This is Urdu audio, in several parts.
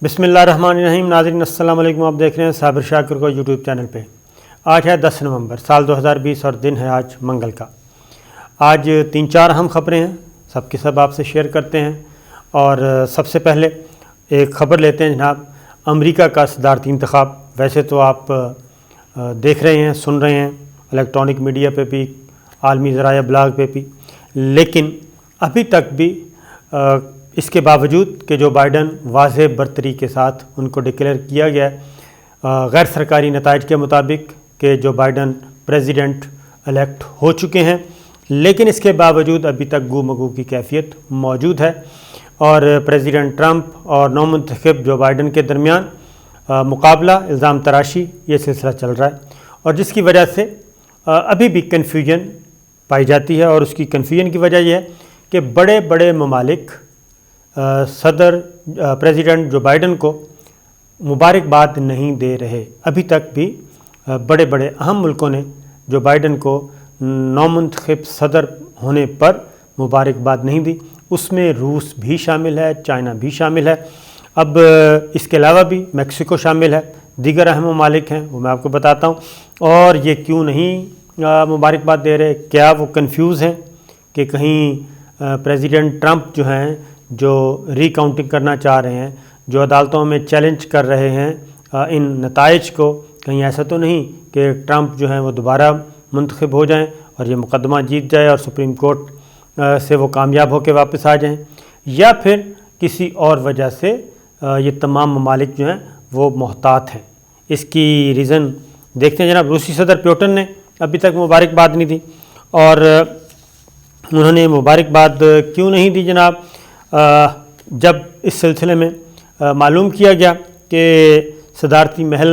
بسم اللہ الرحمن الرحیم۔ ناظرین السلام علیکم، آپ دیکھ رہے ہیں صابر شاکر کو یوٹیوب چینل پہ۔ آج ہے 10 نومبر سال 2020 اور دن ہے آج منگل کا۔ آج 3-4 اہم خبریں ہیں، سب کی سب آپ سے شیئر کرتے ہیں۔ اور سب سے پہلے ایک خبر لیتے ہیں جناب، امریکہ کا صدارتی انتخاب۔ ویسے تو آپ دیکھ رہے ہیں، سن رہے ہیں الیکٹرانک میڈیا پہ بھی، عالمی ذرائع ابلاغ پہ بھی، لیکن ابھی تک بھی اس کے باوجود کہ جو بائیڈن واضح برتری کے ساتھ ان کو ڈکلیئر کیا گیا ہے غیر سرکاری نتائج کے مطابق کہ جو بائیڈن پریزیڈنٹ الیکٹ ہو چکے ہیں، لیکن اس کے باوجود ابھی تک گو مگو کی کیفیت موجود ہے اور پریزیڈنٹ ٹرمپ اور نو منتخب جو بائیڈن کے درمیان مقابلہ، الزام تراشی، یہ سلسلہ چل رہا ہے، اور جس کی وجہ سے ابھی بھی کنفیوژن پائی جاتی ہے۔ اور اس کی کنفیوژن کی وجہ یہ ہے کہ بڑے بڑے ممالک صدر پریزیڈنٹ جو بائیڈن کو مبارکباد نہیں دے رہے۔ ابھی تک بھی بڑے بڑے اہم ملکوں نے جو بائیڈن کو نو منتخب صدر ہونے پر مبارکباد نہیں دی، اس میں روس بھی شامل ہے، چائنا بھی شامل ہے، اب اس کے علاوہ بھی میکسیکو شامل ہے، دیگر اہم ممالک ہیں، وہ میں آپ کو بتاتا ہوں۔ اور یہ کیوں نہیں مبارکباد دے رہے؟ کیا وہ کنفیوز ہیں کہ کہیں پریزیڈنٹ ٹرمپ جو ہیں، جو ری کاؤنٹنگ کرنا چاہ رہے ہیں، جو عدالتوں میں چیلنج کر رہے ہیں ان نتائج کو، کہیں ایسا تو نہیں کہ ٹرمپ جو ہیں وہ دوبارہ منتخب ہو جائیں اور یہ مقدمہ جیت جائے اور سپریم کورٹ سے وہ کامیاب ہو کے واپس آ جائیں، یا پھر کسی اور وجہ سے یہ تمام ممالک جو ہیں وہ محتاط ہیں؟ اس کی ریزن دیکھتے ہیں جناب۔ روسی صدر پیوٹن نے ابھی تک مبارکباد نہیں دی، اور انہوں نے مبارکباد کیوں نہیں دی جناب؟ جب اس سلسلے میں معلوم کیا گیا کہ صدارتی محل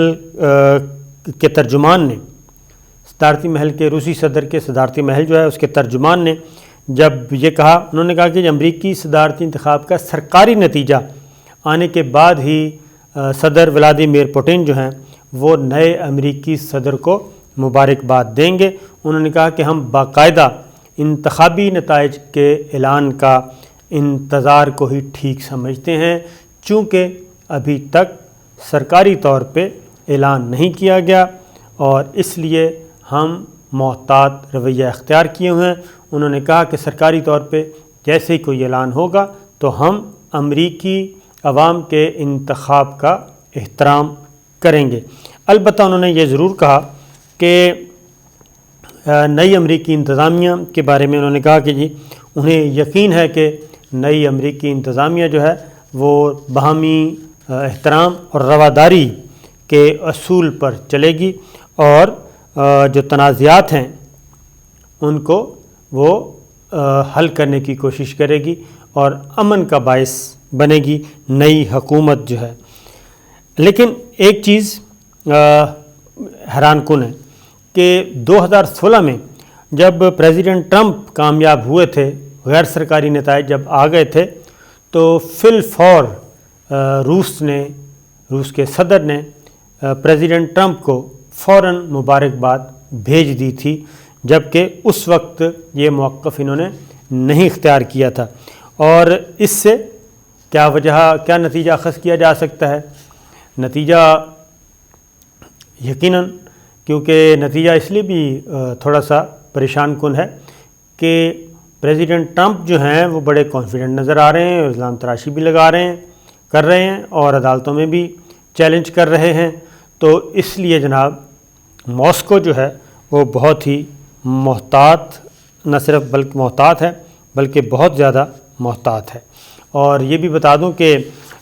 کے ترجمان نے، صدارتی محل کے روسی صدر کے صدارتی محل جو ہے اس کے ترجمان نے جب یہ کہا، انہوں نے کہا کہ امریکی صدارتی انتخاب کا سرکاری نتیجہ آنے کے بعد ہی صدر ولادیمیر پوٹن جو ہیں وہ نئے امریکی صدر کو مبارکباد دیں گے۔ انہوں نے کہا کہ ہم باقاعدہ انتخابی نتائج کے اعلان کا انتظار کو ہی ٹھیک سمجھتے ہیں، چونکہ ابھی تک سرکاری طور پہ اعلان نہیں کیا گیا اور اس لیے ہم محتاط رویہ اختیار کیے ہوئے ہیں۔ انہوں نے کہا کہ سرکاری طور پہ جیسے ہی کوئی اعلان ہوگا تو ہم امریکی عوام کے انتخاب کا احترام کریں گے۔ البتہ انہوں نے یہ ضرور کہا کہ نئی امریکی انتظامیہ کے بارے میں انہوں نے کہا کہ جی انہیں یقین ہے کہ نئی امریکی انتظامیہ جو ہے وہ باہمی احترام اور رواداری کے اصول پر چلے گی اور جو تنازعات ہیں ان کو وہ حل کرنے کی کوشش کرے گی اور امن کا باعث بنے گی نئی حکومت جو ہے۔ لیکن ایک چیز حیران کن ہے کہ 2016 میں جب پریزیڈنٹ ٹرمپ کامیاب ہوئے تھے، غیر سرکاری نتائج جب آ گئے تھے، تو فی الفور روس کے صدر نے پریزیڈنٹ ٹرمپ کو فوراً مبارکباد بھیج دی تھی، جبکہ اس وقت یہ موقف انہوں نے نہیں اختیار کیا تھا۔ اور اس سے کیا نتیجہ اخذ کیا جا سکتا ہے؟ نتیجہ یقیناً، کیونکہ نتیجہ اس لیے بھی تھوڑا سا پریشان کن ہے کہ پریزیڈنٹ ٹرمپ جو ہیں وہ بڑے کانفیڈنٹ نظر آ رہے ہیں، الزام تراشی بھی کر رہے ہیں اور عدالتوں میں بھی چیلنج کر رہے ہیں۔ تو اس لیے جناب ماسکو جو ہے وہ بہت ہی محتاط، نہ صرف بلکہ محتاط ہے بلکہ بہت زیادہ محتاط ہے۔ اور یہ بھی بتا دوں کہ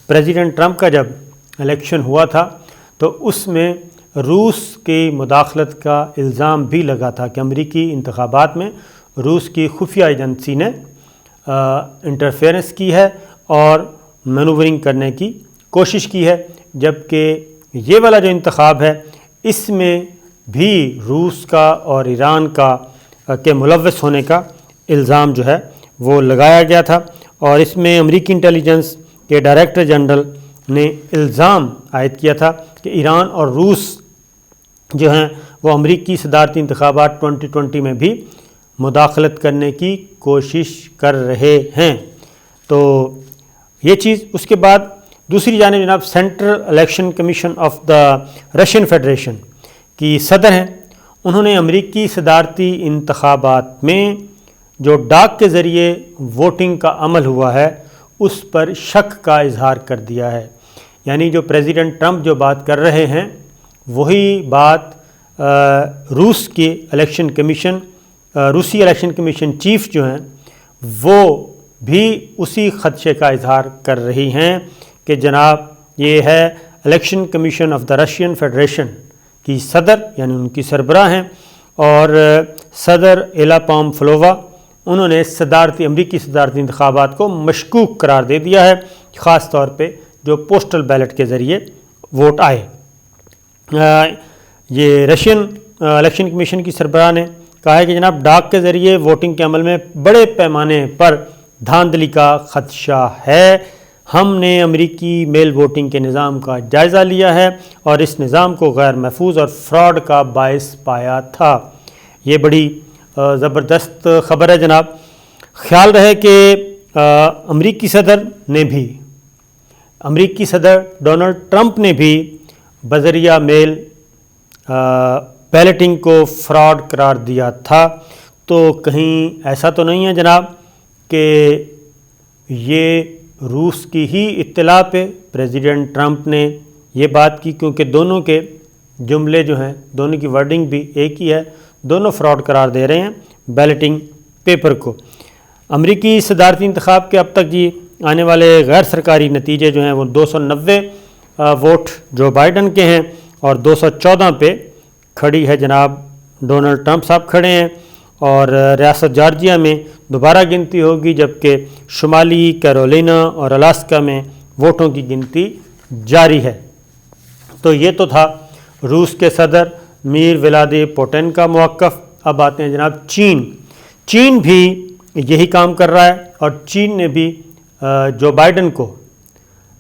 پریزیڈنٹ ٹرمپ کا جب الیکشن ہوا تھا تو اس میں روس کی مداخلت کا الزام بھی لگا تھا کہ امریکی انتخابات میں روس کی خفیہ ایجنسی نے انٹرفیئرنس کی ہے اور مینوورنگ کرنے کی کوشش کی ہے، جبکہ یہ والا جو انتخاب ہے اس میں بھی روس کا اور ایران کا کے ملوث ہونے کا الزام جو ہے وہ لگایا گیا تھا۔ اور اس میں امریکی انٹیلیجنس کے ڈائریکٹر جنرل نے الزام عائد کیا تھا کہ ایران اور روس جو ہیں وہ امریکی صدارتی انتخابات 2020 میں بھی مداخلت کرنے کی کوشش کر رہے ہیں۔ تو یہ چیز، اس کے بعد دوسری جانب جناب central election commission of the Russian federation کی صدر ہیں، انہوں نے امریکی صدارتی انتخابات میں جو ڈاک کے ذریعے ووٹنگ کا عمل ہوا ہے اس پر شک کا اظہار کر دیا ہے۔ یعنی جو پریزیڈنٹ ٹرمپ جو بات کر رہے ہیں وہی بات روس کے الیکشن کمیشن روسی الیکشن کمیشن چیف جو ہیں وہ بھی اسی خدشے کا اظہار کر رہی ہیں کہ جناب یہ ہے election commission of the Russian federation کی صدر، یعنی ان کی سربراہ ہیں، اور صدر ایلا پامفلووا انہوں نے امریکی صدارتی انتخابات کو مشکوک قرار دے دیا ہے، خاص طور پہ جو پوسٹل بیلٹ کے ذریعے ووٹ آئے۔ یہ رشین الیکشن کمیشن کی سربراہ نے کہا ہے کہ جناب ڈاک کے ذریعے ووٹنگ کے عمل میں بڑے پیمانے پر دھاندلی کا خدشہ ہے۔ ہم نے امریکی میل ووٹنگ کے نظام کا جائزہ لیا ہے اور اس نظام کو غیر محفوظ اور فراڈ کا باعث پایا تھا۔ یہ بڑی زبردست خبر ہے جناب۔ خیال رہے کہ امریکی صدر ڈونلڈ ٹرمپ نے بھی بذریعہ میل بیلٹنگ کو فراڈ قرار دیا تھا، تو کہیں ایسا تو نہیں ہے جناب کہ یہ روس کی ہی اطلاع پہ پریزیڈنٹ ٹرمپ نے یہ بات کی، کیونکہ دونوں کے جملے جو ہیں دونوں کی ورڈنگ بھی ایک ہی ہے، دونوں فراڈ قرار دے رہے ہیں بیلٹنگ پیپر کو۔ امریکی صدارتی انتخاب کے اب تک جی آنے والے غیر سرکاری نتیجے جو ہیں وہ 290 ووٹ جو بائیڈن کے ہیں اور 214 پہ کھڑی ہے جناب ڈونلڈ ٹرمپ صاحب کھڑے ہیں، اور ریاست جارجیا میں دوبارہ گنتی ہوگی، جبکہ شمالی کیرولینا اور الاسکا میں ووٹوں کی گنتی جاری ہے۔ تو یہ تو تھا روس کے صدر میر ولادی پوٹن کا موقف۔ اب آتے ہیں جناب چین بھی یہی کام کر رہا ہے، اور چین نے بھی جو بائیڈن کو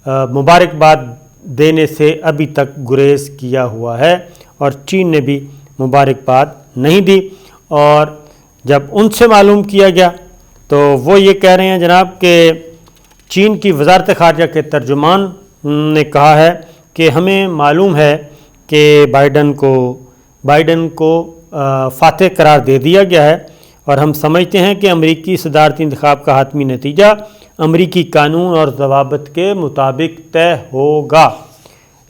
مبارکباد دینے سے ابھی تک گریز کیا ہوا ہے، اور چین نے بھی مبارکباد نہیں دی۔ اور جب ان سے معلوم کیا گیا تو وہ یہ کہہ رہے ہیں جناب کہ چین کی وزارت خارجہ کے ترجمان نے کہا ہے کہ ہمیں معلوم ہے کہ بائیڈن کو فاتح قرار دے دیا گیا ہے، اور ہم سمجھتے ہیں کہ امریکی صدارتی انتخاب کا حتمی نتیجہ امریکی قانون اور ضوابط کے مطابق طے ہوگا۔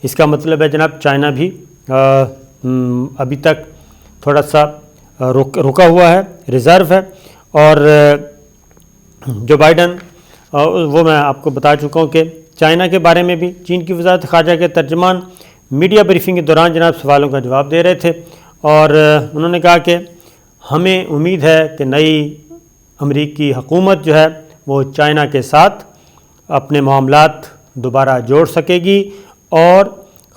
اس کا مطلب ہے جناب چائنا بھی ابھی تک تھوڑا سا رکا ہوا ہے، ریزرو ہے، اور جو بائیڈن وہ میں آپ کو بتا چکا ہوں کہ چائنا کے بارے میں بھی چین کی وزارت خارجہ کے ترجمان میڈیا بریفنگ کے دوران جناب سوالوں کا جواب دے رہے تھے، اور انہوں نے کہا کہ ہمیں امید ہے کہ نئی امریکی حکومت جو ہے وہ چائنا کے ساتھ اپنے معاملات دوبارہ جوڑ سکے گی، اور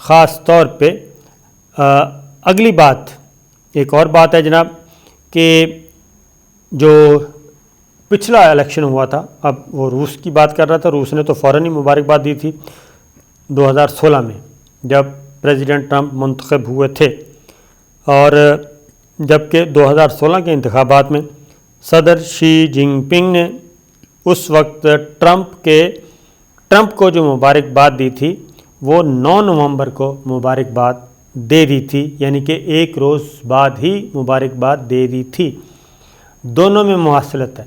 خاص طور پہ اگلی بات ایک اور بات ہے جناب کہ جو پچھلا الیکشن ہوا تھا، اب وہ روس کی بات کر رہا تھا، روس نے تو فوراً ہی مبارکباد دی تھی 2016 میں جب پریزیڈنٹ ٹرمپ منتخب ہوئے تھے، اور جبکہ 2016 کے انتخابات میں صدر شی جن پنگ نے اس وقت ٹرمپ کو جو مبارکباد دی تھی وہ 9 نومبر کو مبارکباد دے دی تھی، یعنی کہ ایک روز بعد ہی مبارکباد دے دی تھی۔ دونوں میں مماثلت ہے،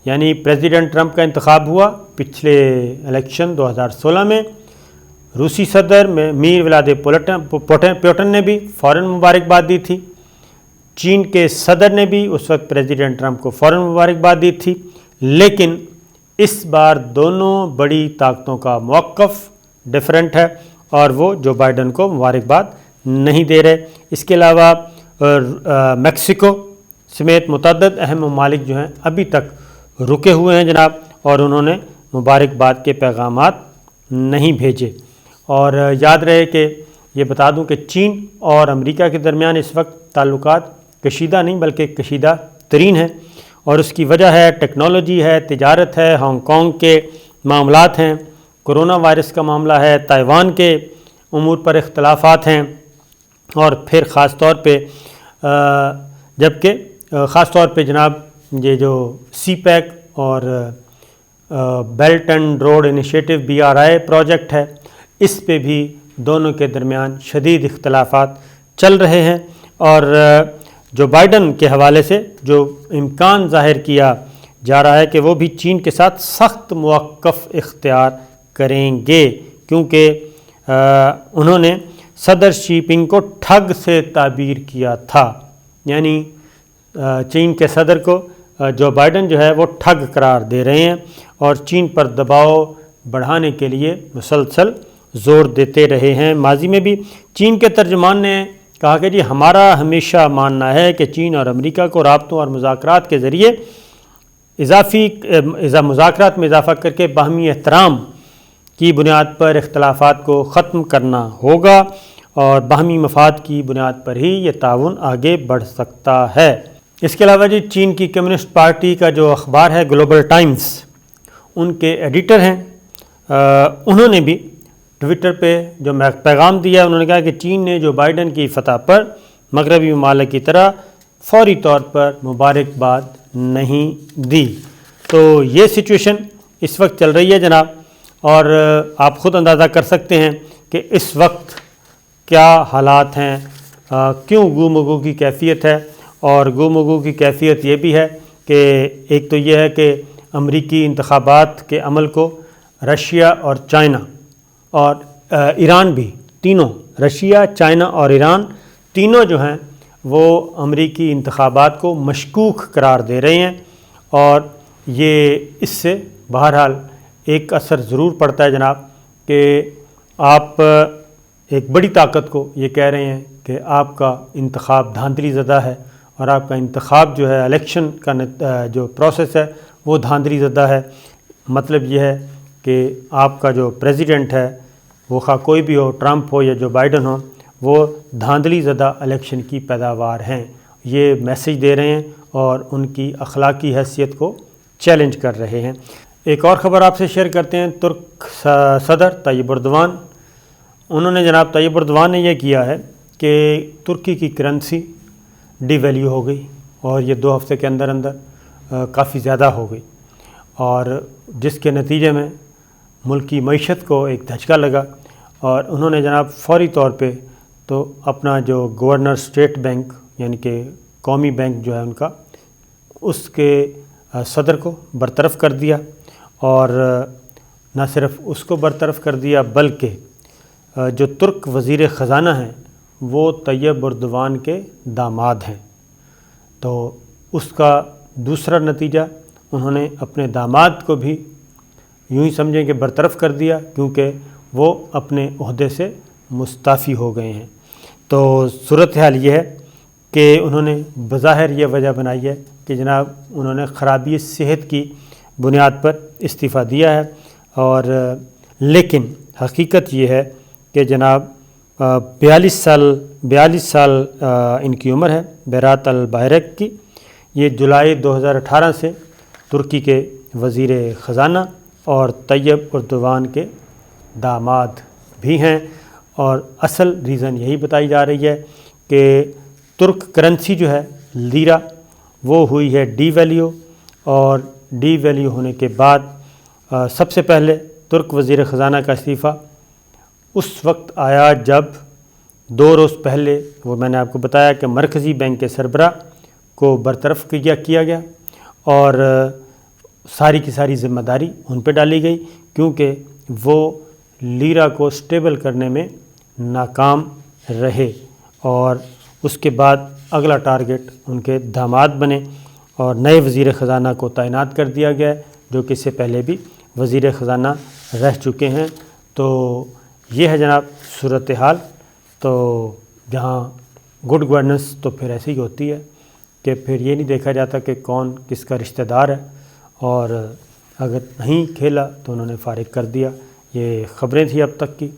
یعنی پریزیڈنٹ ٹرمپ کا انتخاب ہوا پچھلے الیکشن 2016 میں، روسی صدر میر ولادی پوٹن نے بھی فوراً مبارکباد دی تھی، چین کے صدر نے بھی اس وقت پریزیڈنٹ ٹرمپ کو فوراً مبارکباد دی تھی، لیکن اس بار دونوں بڑی طاقتوں کا موقف ڈیفرنٹ ہے، اور وہ جو بائیڈن کو مبارکباد نہیں دے رہے۔ اس کے علاوہ میکسیکو سمیت متعدد اہم ممالک جو ہیں ابھی تک رکے ہوئے ہیں جناب، اور انہوں نے مبارکباد کے پیغامات نہیں بھیجے۔ اور یاد رہے کہ یہ بتا دوں کہ چین اور امریکہ کے درمیان اس وقت تعلقات کشیدہ نہیں بلکہ کشیدہ ترین ہیں، اور اس کی وجہ ہے ٹیکنالوجی ہے، تجارت ہے، ہانگ کانگ کے معاملات ہیں، کرونا وائرس کا معاملہ ہے، تائیوان کے امور پر اختلافات ہیں، اور پھر خاص طور پہ جناب یہ جو سی پیک اور belt and road initiative BRI project ہے، اس پہ بھی دونوں کے درمیان شدید اختلافات چل رہے ہیں، اور جو بائیڈن کے حوالے سے جو امکان ظاہر کیا جا رہا ہے کہ وہ بھی چین کے ساتھ سخت موقف اختیار کریں گے، کیونکہ انہوں نے صدر شی پنگ کو ٹھگ سے تعبیر کیا تھا، یعنی چین کے صدر کو جو بائیڈن جو ہے وہ ٹھگ قرار دے رہے ہیں اور چین پر دباؤ بڑھانے کے لیے مسلسل زور دیتے رہے ہیں۔ ماضی میں بھی چین کے ترجمان نے کہا کہ جی ہمارا ہمیشہ ماننا ہے کہ چین اور امریکہ کو رابطوں اور مذاکرات کے ذریعے مذاکرات میں اضافہ کر کے باہمی احترام کی بنیاد پر اختلافات کو ختم کرنا ہوگا، اور باہمی مفاد کی بنیاد پر ہی یہ تعاون آگے بڑھ سکتا ہے۔ اس کے علاوہ جی چین کی کمیونسٹ پارٹی کا جو اخبار ہے گلوبل ٹائمز، ان کے ایڈیٹر ہیں، انہوں نے بھی ٹویٹر پہ جو پیغام دیا، انہوں نے کہا کہ چین نے جو بائیڈن کی فتح پر مغربی ممالک کی طرح فوری طور پر مبارکباد نہیں دی۔ تو یہ سچویشن اس وقت چل رہی ہے جناب، اور آپ خود اندازہ کر سکتے ہیں کہ اس وقت کیا حالات ہیں، کیوں گو مگو کی کیفیت ہے، اور گو مگو کی کیفیت یہ بھی ہے کہ ایک تو یہ ہے کہ امریکی انتخابات کے عمل کو رشیا اور چائنا اور ایران بھی، تینوں رشیا، چائنا اور ایران تینوں جو ہیں وہ امریکی انتخابات کو مشکوک قرار دے رہے ہیں، اور یہ اس سے بہرحال ایک اثر ضرور پڑتا ہے جناب کہ آپ ایک بڑی طاقت کو یہ کہہ رہے ہیں کہ آپ کا انتخاب دھاندلی زدہ ہے، اور آپ کا انتخاب جو ہے الیکشن کا جو پروسیس ہے وہ دھاندلی زدہ ہے۔ مطلب یہ ہے کہ آپ کا جو پریزیڈنٹ ہے وہ خواہ کوئی بھی ہو، ٹرمپ ہو یا جو بائیڈن ہو، وہ دھاندلی زدہ الیکشن کی پیداوار ہیں، یہ میسیج دے رہے ہیں اور ان کی اخلاقی حیثیت کو چیلنج کر رہے ہیں۔ ایک اور خبر آپ سے شیئر کرتے ہیں، ترک صدر طیب اردوان، انہوں نے جناب طیب اردوان نے یہ کیا ہے کہ ترکی کی کرنسی ڈی ویلیو ہو گئی، اور یہ 2 ہفتے کے اندر کافی زیادہ ہو گئی، اور جس کے نتیجے میں ملکی معیشت کو ایک دھچکا لگا، اور انہوں نے جناب فوری طور پہ تو اپنا جو گورنر اسٹیٹ بینک یعنی کہ قومی بینک جو ہے ان کا، اس کے صدر کو برطرف کر دیا، اور نہ صرف اس کو برطرف کر دیا بلکہ جو ترک وزیر خزانہ ہیں وہ طیب اردوان کے داماد ہیں، تو اس کا دوسرا نتیجہ انہوں نے اپنے داماد کو بھی یوں ہی سمجھیں کہ برطرف کر دیا، کیونکہ وہ اپنے عہدے سے مستعفی ہو گئے ہیں۔ تو صورتحال یہ ہے کہ انہوں نے بظاہر یہ وجہ بنائی ہے کہ جناب انہوں نے خرابی صحت کی بنیاد پر استعفیٰ دیا ہے، اور لیکن حقیقت یہ ہے کہ جناب 42 سال ان کی عمر ہے، بیرات الباہرک کی، یہ جولائی 2018 سے ترکی کے وزیر خزانہ اور طیب اردوان کے داماد بھی ہیں، اور اصل ریزن یہی بتائی جا رہی ہے کہ ترک کرنسی جو ہے لیرا وہ ہوئی ہے ڈی ویلیو، اور ڈی ویلیو ہونے کے بعد سب سے پہلے ترک وزیر خزانہ کا استعفیٰ اس وقت آیا جب 2 روز پہلے وہ میں نے آپ کو بتایا کہ مرکزی بینک کے سربراہ کو برطرف کیا گیا، اور ساری کی ساری ذمہ داری ان پہ ڈالی گئی، کیونکہ وہ لیرا کو سٹیبل کرنے میں ناکام رہے، اور اس کے بعد اگلا ٹارگٹ ان کے داماد بنے، اور نئے وزیر خزانہ کو تعینات کر دیا گیا جو کہ اس سے پہلے بھی وزیر خزانہ رہ چکے ہیں۔ تو یہ ہے جناب صورتحال۔ تو جہاں گڈ گورننس تو پھر ایسی ہی ہوتی ہے کہ پھر یہ نہیں دیکھا جاتا کہ کون کس کا رشتہ دار ہے، اور اگر نہیں کھیلا تو انہوں نے فارغ کر دیا۔ یہ خبریں تھیں اب تک کی۔